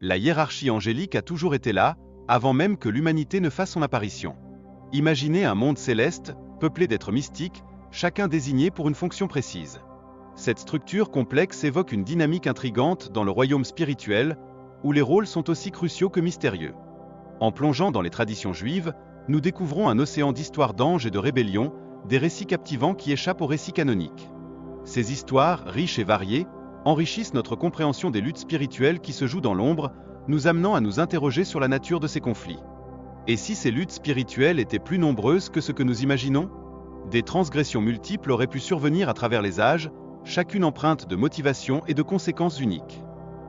La hiérarchie angélique a toujours été là, avant même que l'humanité ne fasse son apparition. Imaginez un monde céleste, peuplé d'êtres mystiques, chacun désigné pour une fonction précise. Cette structure complexe évoque une dynamique intrigante dans le royaume spirituel, où les rôles sont aussi cruciaux que mystérieux. En plongeant dans les traditions juives, nous découvrons un océan d'histoires d'anges et de rébellions, des récits captivants qui échappent aux récits canoniques. Ces histoires, riches et variées, enrichissent notre compréhension des luttes spirituelles qui se jouent dans l'ombre, nous amenant à nous interroger sur la nature de ces conflits. Et si ces luttes spirituelles étaient plus nombreuses que ce que nous imaginons? Des transgressions multiples auraient pu survenir à travers les âges, chacune empreinte de motivation et de conséquences uniques.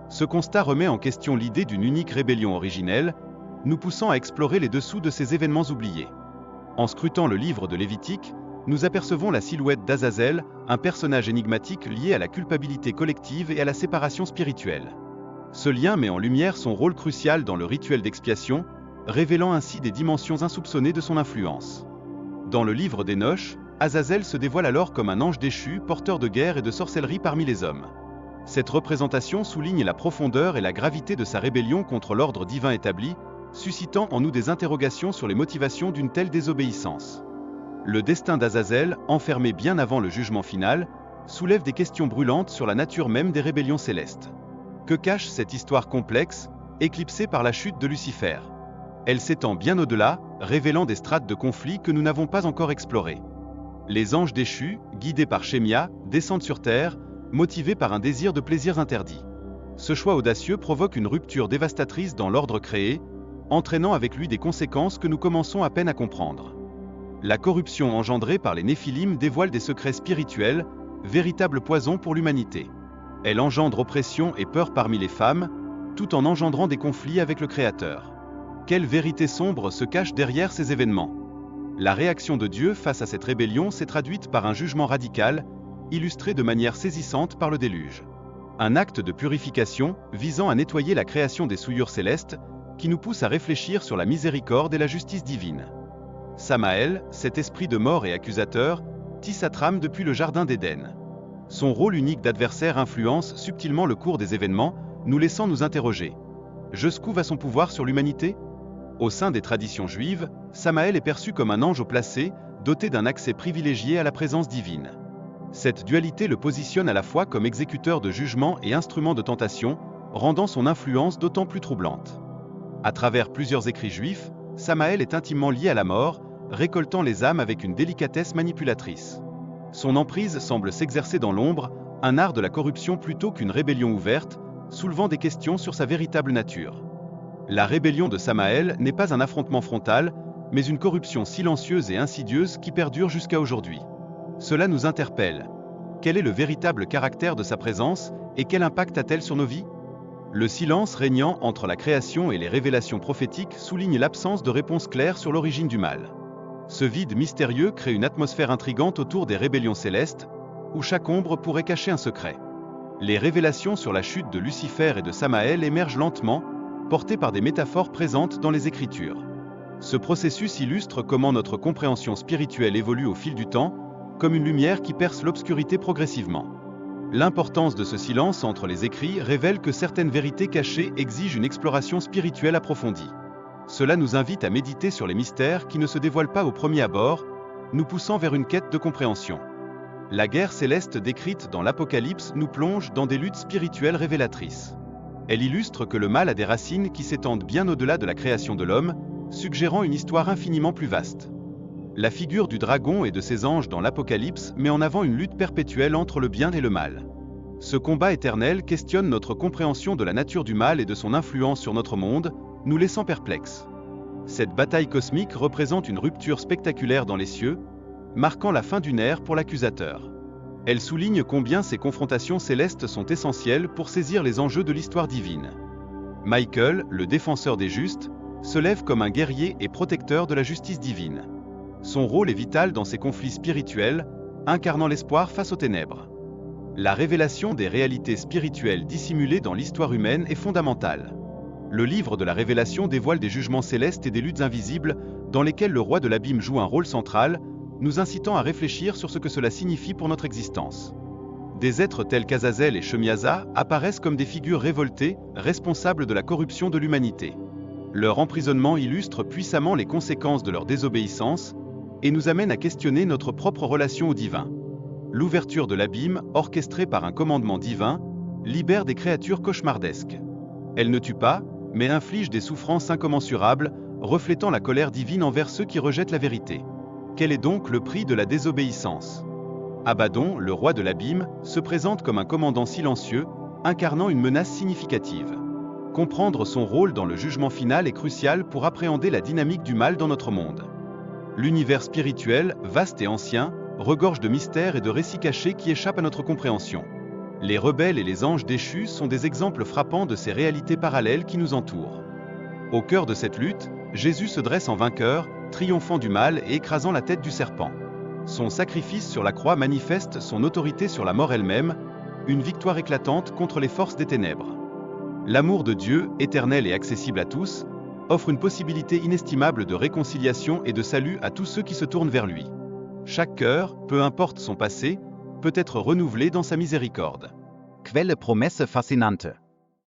Ce constat remet en question l'idée d'une unique rébellion originelle, nous poussant à explorer les dessous de ces événements oubliés. En scrutant le livre de Lévitique, nous apercevons la silhouette d'Azazel, un personnage énigmatique lié à la culpabilité collective et à la séparation spirituelle. Ce lien met en lumière son rôle crucial dans le rituel d'expiation, révélant ainsi des dimensions insoupçonnées de son influence. Dans le livre d'Enoch, Azazel se dévoile alors comme un ange déchu, porteur de guerre et de sorcellerie parmi les hommes. Cette représentation souligne la profondeur et la gravité de sa rébellion contre l'ordre divin établi, suscitant en nous des interrogations sur les motivations d'une telle désobéissance. Le destin d'Azazel, enfermé bien avant le jugement final, soulève des questions brûlantes sur la nature même des rébellions célestes. Que cache cette histoire complexe, éclipsée par la chute de Lucifer? Elle s'étend bien au-delà, révélant des strates de conflits que nous n'avons pas encore explorées. Les anges déchus, guidés par Shemia, descendent sur terre, motivés par un désir de plaisirs interdits. Ce choix audacieux provoque une rupture dévastatrice dans l'ordre créé, entraînant avec lui des conséquences que nous commençons à peine à comprendre. La corruption engendrée par les Néphilim dévoile des secrets spirituels, véritable poison pour l'humanité. Elle engendre oppression et peur parmi les femmes, tout en engendrant des conflits avec le Créateur. Quelle vérité sombre se cache derrière ces événements? La réaction de Dieu face à cette rébellion s'est traduite par un jugement radical, illustré de manière saisissante par le déluge. Un acte de purification visant à nettoyer la création des souillures célestes, qui nous pousse à réfléchir sur la miséricorde et la justice divine. Samaël, cet esprit de mort et accusateur, tisse sa trame depuis le jardin d'Éden. Son rôle unique d'adversaire influence subtilement le cours des événements, nous laissant nous interroger. Jusqu'où va son pouvoir sur l'humanité? Au sein des traditions juives, Samaël est perçu comme un ange haut placé, doté d'un accès privilégié à la présence divine. Cette dualité le positionne à la fois comme exécuteur de jugement et instrument de tentation, rendant son influence d'autant plus troublante. À travers plusieurs écrits juifs, Samaël est intimement lié à la mort, récoltant les âmes avec une délicatesse manipulatrice. Son emprise semble s'exercer dans l'ombre, un art de la corruption plutôt qu'une rébellion ouverte, soulevant des questions sur sa véritable nature. La rébellion de Samaël n'est pas un affrontement frontal, mais une corruption silencieuse et insidieuse qui perdure jusqu'à aujourd'hui. Cela nous interpelle. Quel est le véritable caractère de sa présence, et quel impact a-t-elle sur nos vies? Le silence régnant entre la création et les révélations prophétiques souligne l'absence de réponse claire sur l'origine du mal. Ce vide mystérieux crée une atmosphère intrigante autour des rébellions célestes, où chaque ombre pourrait cacher un secret. Les révélations sur la chute de Lucifer et de Samaël émergent lentement, portées par des métaphores présentes dans les Écritures. Ce processus illustre comment notre compréhension spirituelle évolue au fil du temps, comme une lumière qui perce l'obscurité progressivement. L'importance de ce silence entre les écrits révèle que certaines vérités cachées exigent une exploration spirituelle approfondie. Cela nous invite à méditer sur les mystères qui ne se dévoilent pas au premier abord, nous poussant vers une quête de compréhension. La guerre céleste décrite dans l'Apocalypse nous plonge dans des luttes spirituelles révélatrices. Elle illustre que le mal a des racines qui s'étendent bien au-delà de la création de l'homme, suggérant une histoire infiniment plus vaste. La figure du dragon et de ses anges dans l'Apocalypse met en avant une lutte perpétuelle entre le bien et le mal. Ce combat éternel questionne notre compréhension de la nature du mal et de son influence sur notre monde, nous laissant perplexes. Cette bataille cosmique représente une rupture spectaculaire dans les cieux, marquant la fin d'une ère pour l'accusateur. Elle souligne combien ces confrontations célestes sont essentielles pour saisir les enjeux de l'histoire divine. Michael, le défenseur des justes, se lève comme un guerrier et protecteur de la justice divine. Son rôle est vital dans ces conflits spirituels, incarnant l'espoir face aux ténèbres. La révélation des réalités spirituelles dissimulées dans l'histoire humaine est fondamentale. Le livre de la Révélation dévoile des jugements célestes et des luttes invisibles, dans lesquelles le roi de l'abîme joue un rôle central, nous incitant à réfléchir sur ce que cela signifie pour notre existence. Des êtres tels qu'Azazel et Shemiasa apparaissent comme des figures révoltées, responsables de la corruption de l'humanité. Leur emprisonnement illustre puissamment les conséquences de leur désobéissance et nous amène à questionner notre propre relation au divin. L'ouverture de l'abîme, orchestrée par un commandement divin, libère des créatures cauchemardesques. Elle ne tue pas, mais inflige des souffrances incommensurables, reflétant la colère divine envers ceux qui rejettent la vérité. Quel est donc le prix de la désobéissance ? Abaddon, le roi de l'abîme, se présente comme un commandant silencieux, incarnant une menace significative. Comprendre son rôle dans le jugement final est crucial pour appréhender la dynamique du mal dans notre monde. L'univers spirituel, vaste et ancien, regorge de mystères et de récits cachés qui échappent à notre compréhension. Les rebelles et les anges déchus sont des exemples frappants de ces réalités parallèles qui nous entourent. Au cœur de cette lutte, Jésus se dresse en vainqueur, triomphant du mal et écrasant la tête du serpent. Son sacrifice sur la croix manifeste son autorité sur la mort elle-même, une victoire éclatante contre les forces des ténèbres. L'amour de Dieu, éternel et accessible à tous, offre une possibilité inestimable de réconciliation et de salut à tous ceux qui se tournent vers lui. Chaque cœur, peu importe son passé, peut être renouvelé dans sa miséricorde. Quelle Promesse faszinante.